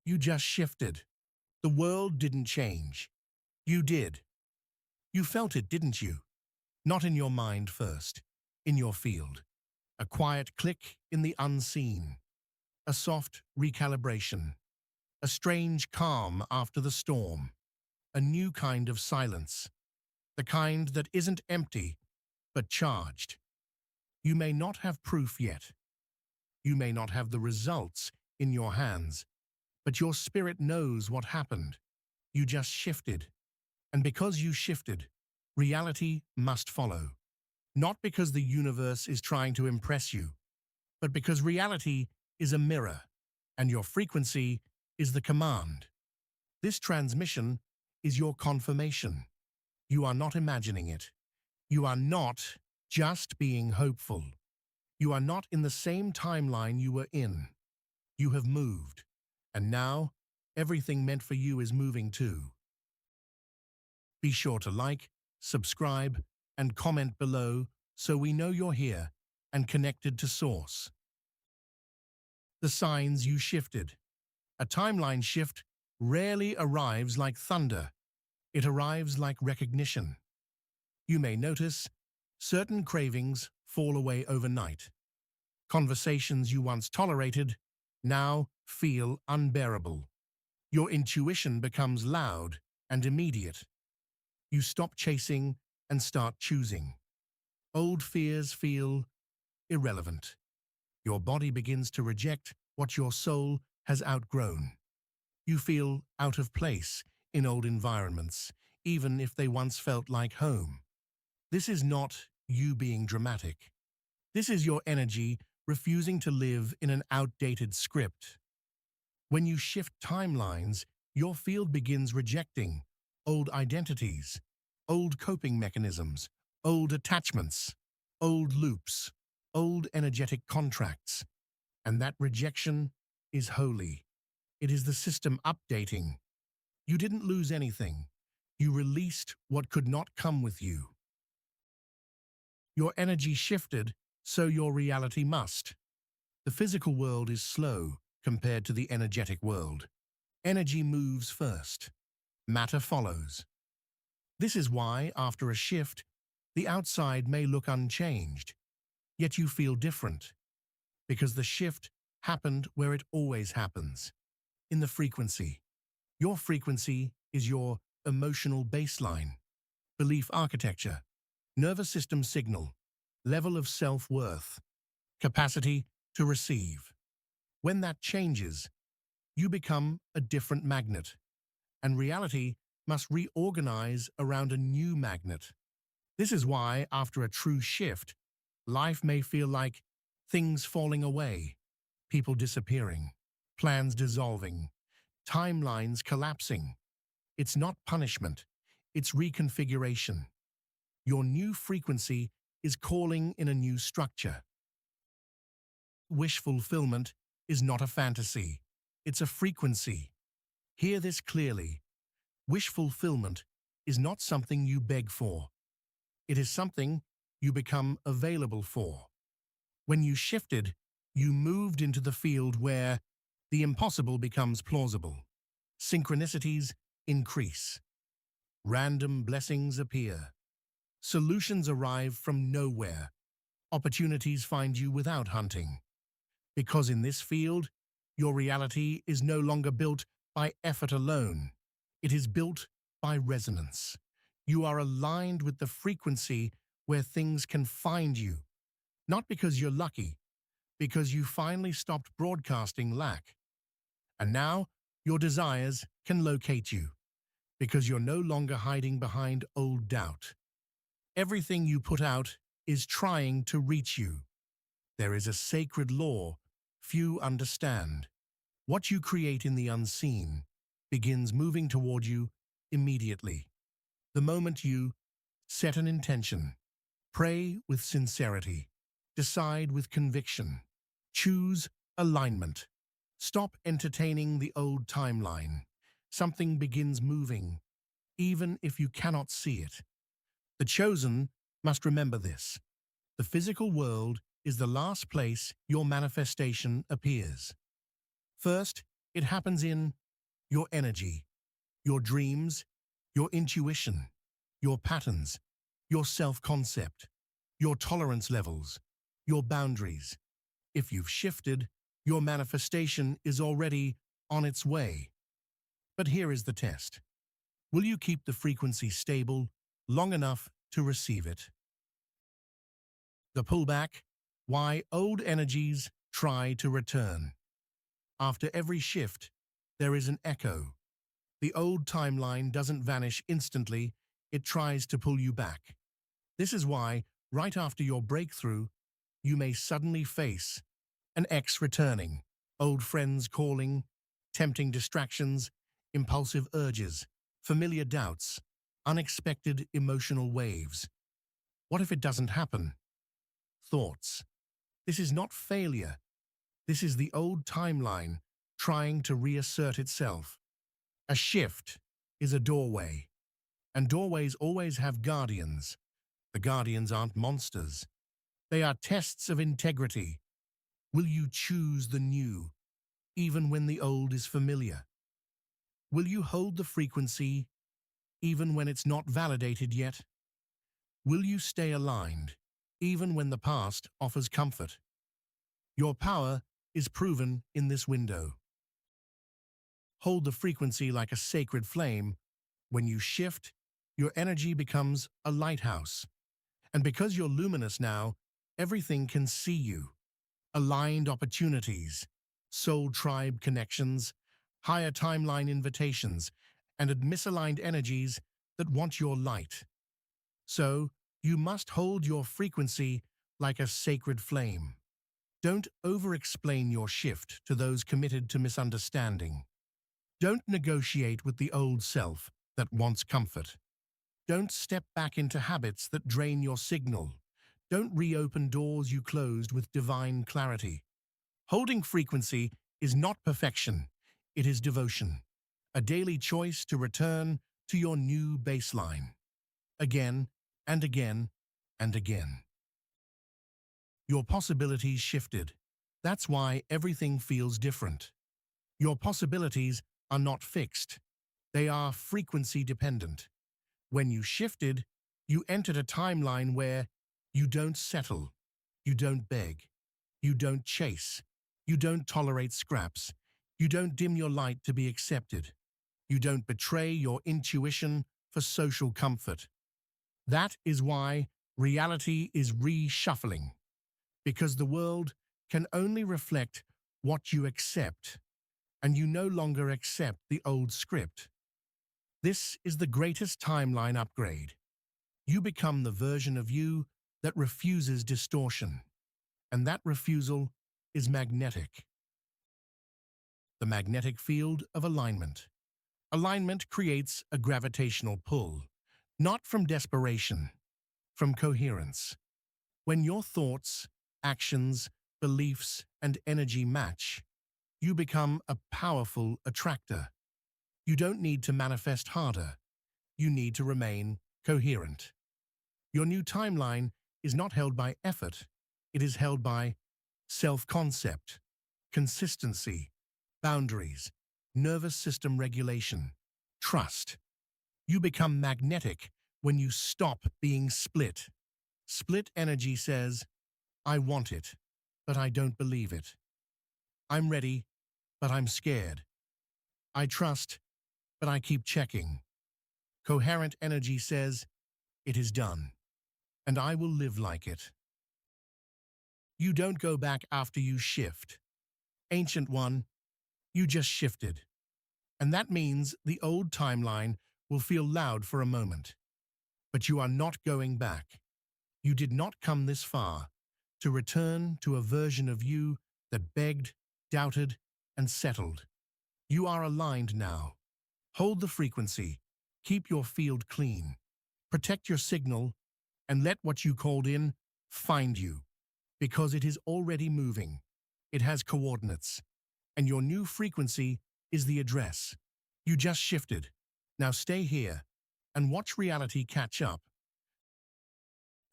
You just shifted. The world didn't change. You did. You felt it, didn't you? Not in your mind first, in your field. A quiet click in the unseen. A soft recalibration. A strange calm after the storm. A new kind of silence. The kind that isn't empty, but charged. You may not have proof yet. You may not have the results in your hands, but your spirit knows what happened. You just shifted. And because you shifted, reality must follow. Not because the universe is trying to impress you, but because reality is a mirror, and your frequency is the command. This transmission is your confirmation. You are not imagining it. You are not just being hopeful. You are not in the same timeline you were in. You have moved, and now everything meant for you is moving too. Be sure to like, subscribe, and comment below so we know you're here and connected to Source. The signs you shifted. A timeline shift rarely arrives like thunder. It arrives like recognition. You may notice certain cravings fall away overnight. Conversations you once tolerated now feel unbearable. Your intuition becomes loud and immediate. You stop chasing and start choosing. Old fears feel irrelevant. Your body begins to reject what your soul has outgrown. You feel out of place in old environments, even if they once felt like home. This is not you being dramatic. This is your energy refusing to live in an outdated script. When you shift timelines, your field begins rejecting old identities, old coping mechanisms, old attachments, old loops, old energetic contracts. And that rejection is holy. It is the system updating. You didn't lose anything. You released what could not come with you. Your energy shifted, so your reality must. The physical world is slow compared to the energetic world. Energy moves first. Matter follows. This is why, after a shift, the outside may look unchanged, yet you feel different, because the shift happened where it always happens, in the frequency. Your frequency is your emotional baseline, belief architecture, nervous system signal, level of self-worth, capacity to receive. When that changes, you become a different magnet, and reality must reorganize around a new magnet. This is why, after a true shift, life may feel like things falling away, people disappearing, plans dissolving, timelines collapsing. It's not punishment, it's reconfiguration. Your new frequency is calling in a new structure. Wish fulfillment is not a fantasy, it's a frequency. Hear this clearly. Wish fulfillment is not something you beg for. It is something you become available for. When you shifted, you moved into the field where the impossible becomes plausible. Synchronicities increase. Random blessings appear. Solutions arrive from nowhere. Opportunities find you without hunting. Because in this field, your reality is no longer built by effort alone. It is built by resonance. You are aligned with the frequency where things can find you. Not because you're lucky, because you finally stopped broadcasting lack. And now, your desires can locate you, because you're no longer hiding behind old doubt. Everything you put out is trying to reach you. There is a sacred law few understand. What you create in the unseen begins moving toward you immediately. The moment you set an intention, pray with sincerity, decide with conviction, choose alignment, stop entertaining the old timeline, something begins moving, even if you cannot see it. The chosen must remember this. The physical world is the last place your manifestation appears. First, It happens in your energy, your dreams, your intuition, your patterns, your self-concept, your tolerance levels, your boundaries. If you've shifted, your manifestation is already on its way. But here is the test. Will you keep the frequency stable long enough to receive it? The pullback, why old energies try to return. After every shift, there is an echo. The old timeline doesn't vanish instantly, it tries to pull you back. This is why, right after your breakthrough, you may suddenly face an ex returning, old friends calling, tempting distractions, impulsive urges, familiar doubts, unexpected emotional waves. What if it doesn't happen? Thoughts. This is not failure. This is the old timeline trying to reassert itself. A shift is a doorway, and doorways always have guardians. The guardians aren't monsters. They are tests of integrity. Will you choose the new, even when the old is familiar? Will you hold the frequency, even when it's not validated yet? Will you stay aligned, even when the past offers comfort? Your power is proven in this window. Hold the frequency like a sacred flame. When you shift, your energy becomes a lighthouse. And because you're luminous now, everything can see you. Aligned opportunities, soul tribe connections, higher timeline invitations, and misaligned energies that want your light. So, you must hold your frequency like a sacred flame. Don't over-explain your shift to those committed to misunderstanding. Don't negotiate with the old self that wants comfort. Don't step back into habits that drain your signal. Don't reopen doors you closed with divine clarity. Holding frequency is not perfection, it is devotion. A daily choice to return to your new baseline. Again and again and again. Your possibilities shifted. That's why everything feels different. Your possibilities are not fixed. They are frequency dependent. When you shifted, you entered a timeline where you don't settle, you don't beg, you don't chase, you don't tolerate scraps, you don't dim your light to be accepted, you don't betray your intuition for social comfort. That is why reality is reshuffling, because the world can only reflect what you accept, and you no longer accept the old script. This is the greatest timeline upgrade. You become the version of you that refuses distortion, and that refusal is magnetic. The magnetic field of alignment. Alignment creates a gravitational pull, not from desperation, from coherence. When your thoughts, actions, beliefs, and energy match, you become a powerful attractor. You don't need to manifest harder. You need to remain coherent. Your new timeline is not held by effort. It is held by self-concept, consistency, boundaries, nervous system regulation, trust. You become magnetic when you stop being split. Split energy says, I want it, but I don't believe it. I'm ready, but I'm scared. I trust, but I keep checking. Coherent energy says, it is done, and I will live like it. You don't go back after you shift. Ancient One, you just shifted. And that means the old timeline will feel loud for a moment. But you are not going back. You did not come this far to return to a version of you that begged, doubted, and settled. You are aligned now. Hold the frequency. Keep your field clean. Protect your signal, and let what you called in find you. Because it is already moving. It has coordinates. And your new frequency is the address. You just shifted. Now stay here and watch reality catch up.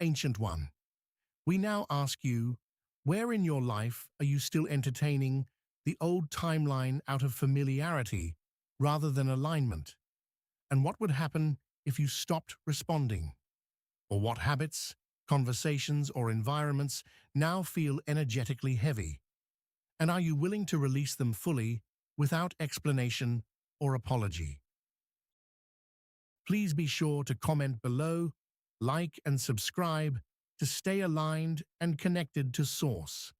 Ancient One, we now ask you, where in your life are you still entertaining the old timeline out of familiarity rather than alignment? And what would happen if you stopped responding? Or what habits, conversations, or environments now feel energetically heavy? And are you willing to release them fully without explanation or apology? Please be sure to comment below, like and subscribe to stay aligned and connected to Source.